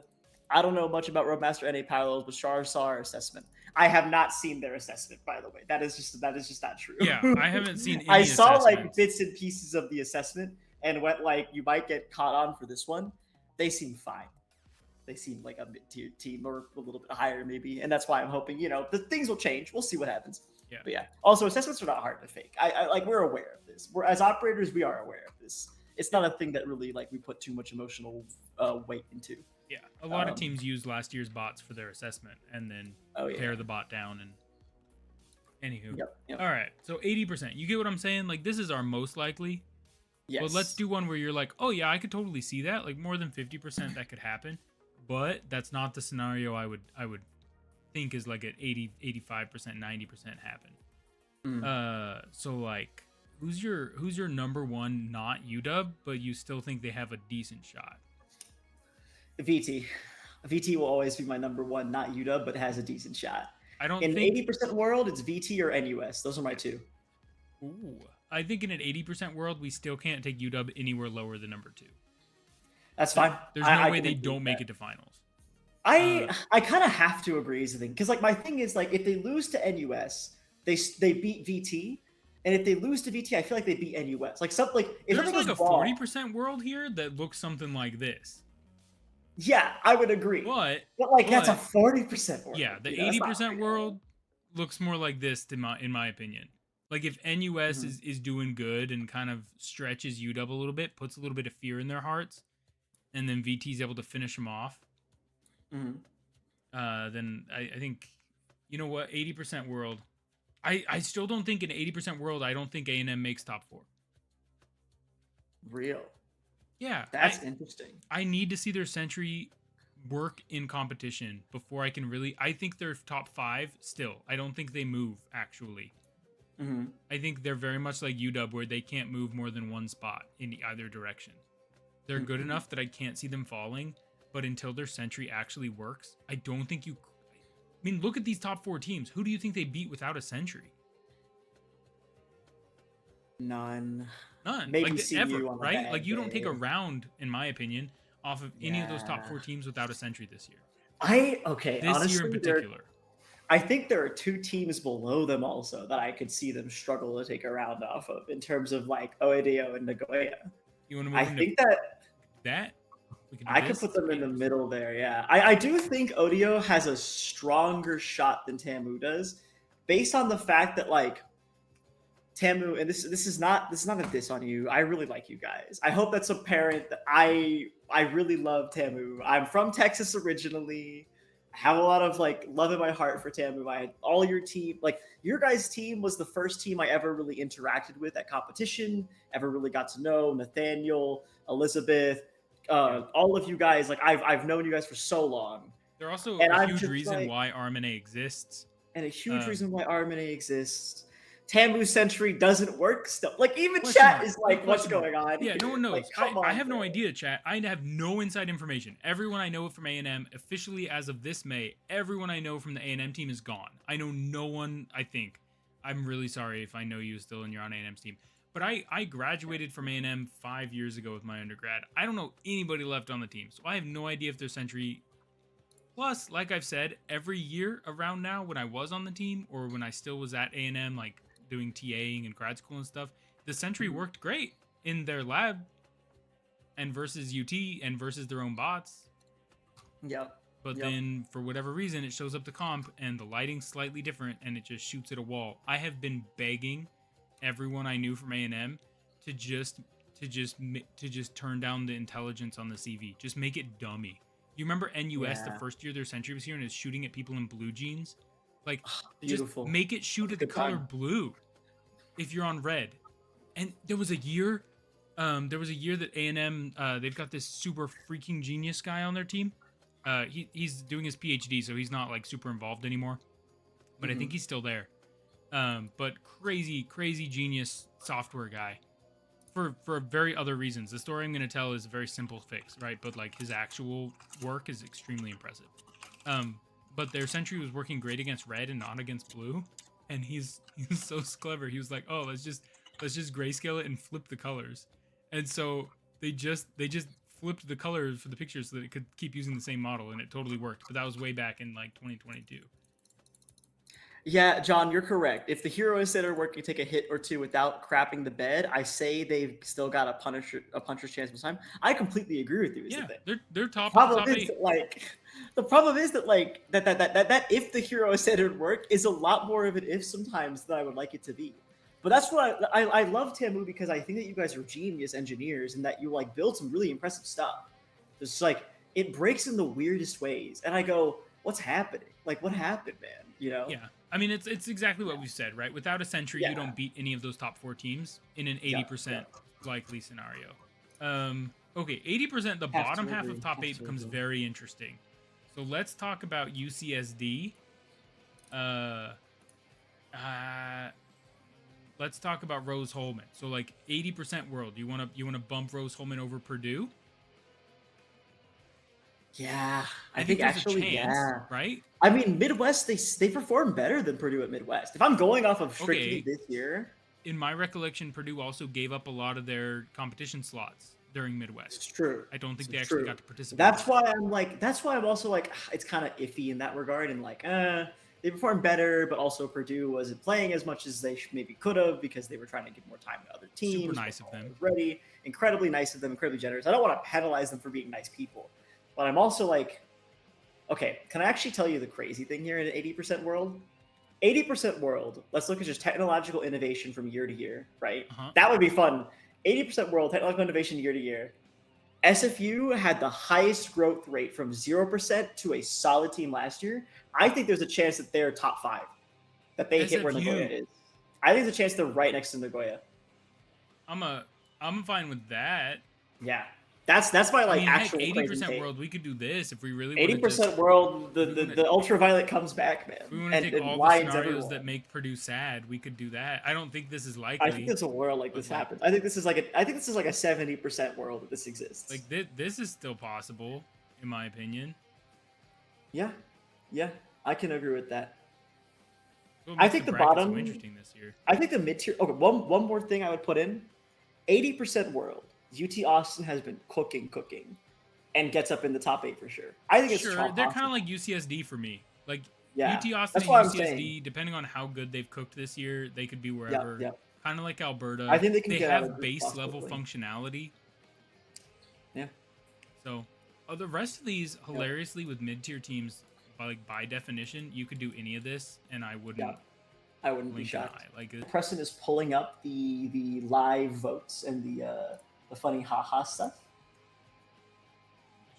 I don't know much about RoboMaster NA parallels, but Shaur saw our assessment. I have not seen their assessment, by the way. That is just not true. Yeah, I haven't seen any I saw assessments. Bits and pieces of the assessment and went you might get caught on for this one. They seem fine. They seem like a mid-tier team or a little bit higher maybe. And that's why I'm hoping, the things will change. We'll see what happens. Yeah. But yeah. Also, assessments are not hard to fake. We're aware of this. As operators, we are aware of this. It's not a thing that really we put too much emotional weight into. Yeah, a lot of teams use last year's bots for their assessment and then tear the bot down. And anywho, Yep. All right. So 80%. You get what I'm saying? This is our most likely. Yes. But let's do one where you're oh yeah, I could totally see that. More than 50% that could happen. But that's not the scenario I would think is at 80, 85%, 90% happen. So who's your number one not UW, but you still think they have a decent shot? VT. VT will always be my number one, not UW, but has a decent shot. I don't in think... 80% world, it's VT or NUS. Those are my two. Ooh. I think in an 80% world, we still can't take UW anywhere lower than number 2. That's fine. There's no way they don't make it to finals. I kind of have to agree is the thing. Because my thing is if they lose to NUS, they beat VT, And if they lose to VT, I feel like they beat NUS. Like something like if There's something like goes a wrong, 40% world here that looks something like this. yeah, I would agree. But But like that's a 40% world. yeah, the You know, that's not 80% real. world looks more like this in my opinion. Like if NUS Mm-hmm. is doing good and kind of stretches UW a little bit, puts a little bit of fear in their hearts, and then VT is able to finish them off, Mm-hmm. then I think, you know what, 80% world. I still don't think in 80% world, I don't think A&M makes top 4. Real. Yeah, That's interesting. I need to see their Sentry work in competition before I can really. I think they're top 5 still. I don't think they move actually. Mm-hmm. I think they're very much like UW where they can't move more than one spot in either direction. They're good Mm-hmm. enough that I can't see them falling, but until their Sentry actually works, I don't think you. I mean, look at these top 4 teams. Who do you think they beat without a Sentry? None. None. Maybe Like ever, CU on a right? Like bad you don't take a day. round, in my opinion, off of any of those top Yeah. 4 teams without a Sentry this year. Okay, This year in honestly, particular. I think there are 2 teams below them also that I could see them struggle to take a round off of in terms of like Oedo and Nagoya. You want to I move into think that that? We can do I could this. put It's them in the games. middle there. Yeah, I do think Odio has a stronger shot than Tamu does, based on the fact that like Tamu, and this is not a diss on you. I really like you guys. I hope that's apparent that I really love Tamu. I'm from Texas originally. I have a lot of like love in my heart for Tamu. I had all your team, like your guys' team was the first team I ever really interacted with at competition. Ever really got to know Nathaniel, Elizabeth, Yeah. all of you guys. Like I've known you guys for so long, They're also and a I'm huge just reason like, why Rmna exists. and a huge Um, reason why Rmna exists. Tamu Century doesn't work still. Like even Question chat mark. is Big like, what's question mark. going on Yeah, no here? one Like, knows. come I on, have no bro. idea, chat. I have no inside information. Everyone I know from A&M, officially as of this May, everyone I know from the A&M team is gone. I know no one, I think. I'm really sorry if I know you still and you're on A&M's team. But I graduated from A&M 5 years ago with my undergrad. I don't know anybody left on the team. So I have no idea if their Sentry. Plus, like I've said, every year around now when I was on the team or when I still was at A&M, like doing TAing and grad school and stuff, the Sentry Mhm. worked great in their lab and versus UT and versus their own bots. Yep. But Yep. then for whatever reason, it shows up to comp and the lighting's slightly different and it just shoots at a wall. I have been begging everyone I knew from A&M to just turn down the intelligence on the CV. Just make it dummy. You remember NUS the Yeah. first year their Sentry was here and is shooting at people in blue jeans? Like, just Beautiful. make it shoot at the Good color time. blue if you're on red. And there was a year that A&M they've got this super freaking genius guy on their team. He's doing his PhD, so he's not like super involved anymore. But I think he's still there. But crazy genius software guy. For very other reasons. The story I'm going to tell is a very simple fix, right? But like his actual work is extremely impressive. But their Sentry was working great against red and not against blue, and he's so clever. He was like, "Oh, let's just grayscale it and flip the colors," and so they just flipped the colors for the pictures so that it could keep using the same model, and it totally worked. But that was way back in like 2022. Yeah, John, you're correct. If the hero is center work can take a hit or two without crapping the bed, I say they've still got a puncher's chance this time. I completely agree with you. Is the Yeah, thing. they're top of the Problem top is 8. that, like the problem is that like that if the hero centered work is a lot more of an if sometimes than I would like it to be. But that's what I love Tamu because I think that you guys are genius engineers and that you like build some really impressive stuff. It's like it breaks in the weirdest ways, and I go, "What's happening? Like, what happened, man?" You know? Yeah. I mean, it's exactly what we said, right? Without a Sentry, Yeah. you don't beat any of those top 4 teams in an 80% likely scenario. Okay, 80%, the bottom half of top 8 becomes very interesting. So let's talk about UCSD. Let's talk about Rose Holman. So like 80% world. You wanna bump Rose Holman over Purdue? Yeah, I think think there's actually, a chance, yeah. right? I mean, Midwest they perform better than Purdue at Midwest. If I'm going off of strictly Okay. this year, In my recollection, Purdue also gave up a lot of their competition slots during Midwest. it's true. I don't think It's they actually true. got to participate. That's why I'm like, that's why I'm also like, it's kind of iffy in that regard, and like, they performed better, but also Purdue wasn't playing as much as they maybe could have because they were trying to give more time to other teams. Super nice of them. Ready, incredibly nice of them, incredibly generous. I don't want to penalize them for being nice people, but I'm also like, okay, can I actually tell you the crazy thing here in an 80% world? 80% world, let's look at just technological innovation from year to year, right? That would be fun. 80% world, technological innovation year to year. SFU had the highest growth rate from 0% to a solid team last year. I think there's a chance that they're top 5, that they hit where Nagoya is. I think there's a chance they're right next to Nagoya. I'm fine with that. Yeah. That's my like actual 80% world. We could do this if we really. 80% world. The ultraviolet comes back, man. We want to take all the scenarios that make Purdue sad. We could do that. I don't think this is likely. I think there's a world like this happens. I think this is like a 70% world that this exists. Like this is still possible, in my opinion. Yeah, I can agree with that. So I think the bottom. So interesting this year. I think the mid tier. Okay, one more thing I would put in: 80% world. UT Austin has been cooking, and gets up in the top 8 for sure. I think it's sure. They're kind of like UCSD for me. Like yeah, UT Austin and UCSD, depending on how good they've cooked this year, they could be wherever. Yeah. Kind of like Alberta. I think they can. They have base level functionality. Yeah. So, the rest of these, hilariously, with mid tier teams, by definition, you could do any of this, and I wouldn't. Yeah. I wouldn't be shocked. Like Preston is pulling up the live votes and the funny haha stuff.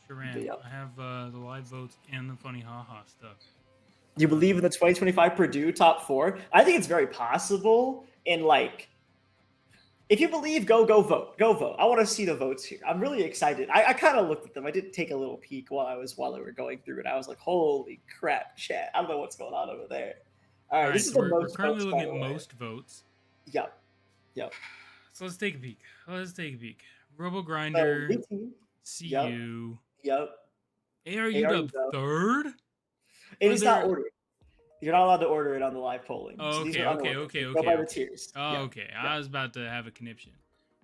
Sure am. I have the live votes and the funny haha stuff. Do you believe in the 2025 Purdue top 4? I think it's very possible. And like, if you believe, go vote. Go vote. I want to see the votes here. I'm really excited. I kind of looked at them. I did take a little peek while they were going through it. I was like, holy crap, chat. I don't know what's going on over there. All right, this is we're currently looking at most votes. Yep. So let's take a peek. Robo Grinder, CU. Yep. ARU third? It is not ordered. You're not allowed to order it on the live polling. Oh, so okay. Go by the tiers. Oh, okay. I was about to have a conniption.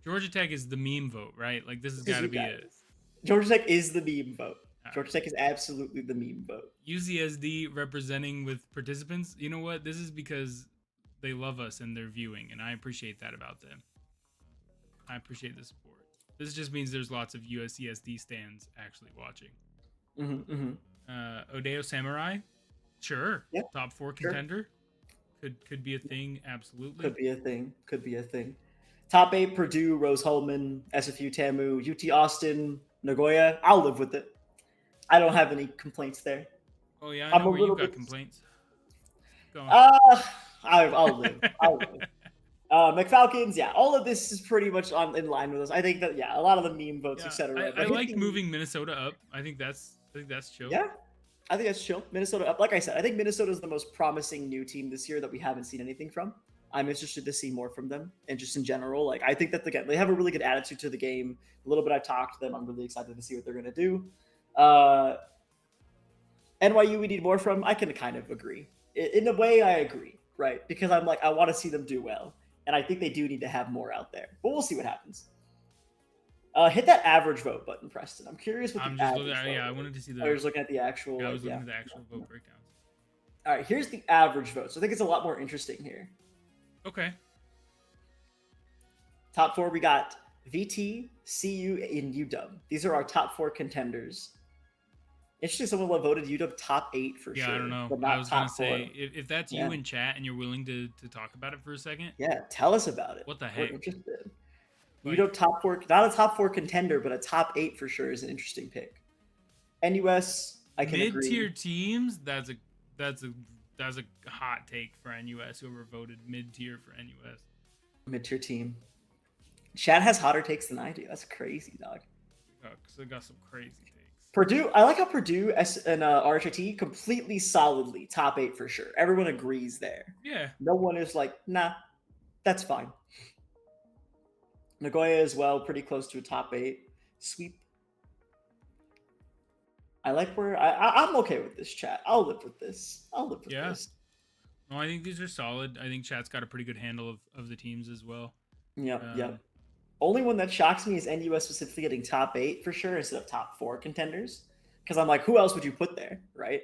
Georgia Tech is the meme vote, right? Like, this has got to be it. Georgia Tech is the meme vote. Georgia Tech is absolutely the meme vote. UCSD representing with participants. You know what? This is because they love us and they're viewing, and I appreciate that about them. I appreciate the support. This just means there's lots of USCSD stands actually watching. Odeo Samurai, sure. Yep. Top 4 contender. Could be a thing. Absolutely. Could be a thing. Top 8: Purdue, Rose Hulman, SFU, Tamu, UT Austin, Nagoya. I'll live with it. I don't have any complaints there. Oh yeah, I know where you got complaints. Go on. I'll live. McFalcons, all of this is pretty much in line with us. I think that a lot of the meme votes, etc. I like moving Minnesota up. I think that's chill. Yeah, I think that's chill. Minnesota up. Like I said, I think Minnesota is the most promising new team this year that we haven't seen anything from. I'm interested to see more from them, and just in general, like I think that they have a really good attitude to the game. A little bit I've talked to them. I'm really excited to see what they're gonna do. NYU we need more from. I can kind of agree. In a way, I agree, right? Because I'm like, I want to see them do well. And I think they do need to have more out there. But we'll see what happens. Hit that average vote button, Preston. I'm curious what the average vote is. I wanted to see the... I was looking at the actual... I was looking at the actual vote breakdowns. All right, here's the average vote. So I think it's a lot more interesting here. Okay. Top 4, we got VT, CU, and UW. These are our top 4 contenders. Interesting, someone voted UW top 8 for sure. Yeah, I don't know. I was going to say, if that's you in chat and you're willing to talk about it for a second. Yeah, tell us about it. What the heck? We're interested. UW top 4, not a top 4 contender, but a top 8 for sure is an interesting pick. NUS, I can agree. Mid-tier teams, that's a hot take for NUS. Whoever voted mid-tier for NUS. Mid-tier team. Chad has hotter takes than I do. That's crazy, dog. Because I got some crazy takes. Purdue, I like how Purdue and RHIT completely solidly top 8 for sure. Everyone agrees there. Yeah. No one is like, nah, that's fine. Nagoya as well, pretty close to a top 8. Sweep. I like where I'm okay with this, chat. I'll live with this. This. No, I think these are solid. I think chat's got a pretty good handle of the teams as well. Yep. Only one that shocks me is NUS specifically getting top 8 for sure instead of top 4 contenders. Because I'm like, who else would you put there, right?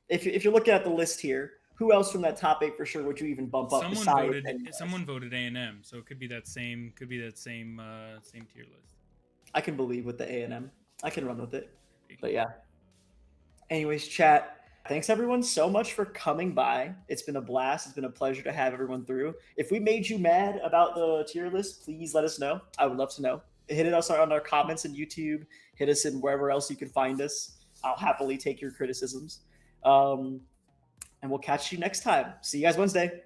If you're looking at the list here, who else from that top 8 for sure would you even bump up Someone besides voted. NES? Someone voted A&M, so it could be that same. Could be that same tier list. I can believe with the A&M. I can run with it. But yeah. Anyways, chat. Thanks everyone so much for coming by. It's been a blast. It's been a pleasure to have everyone through. If we made you mad about the tier list, please let us know. I would love to know. Hit us on our comments in YouTube. Hit us in wherever else you can find us. I'll happily take your criticisms. And we'll catch you next time. See you guys Wednesday.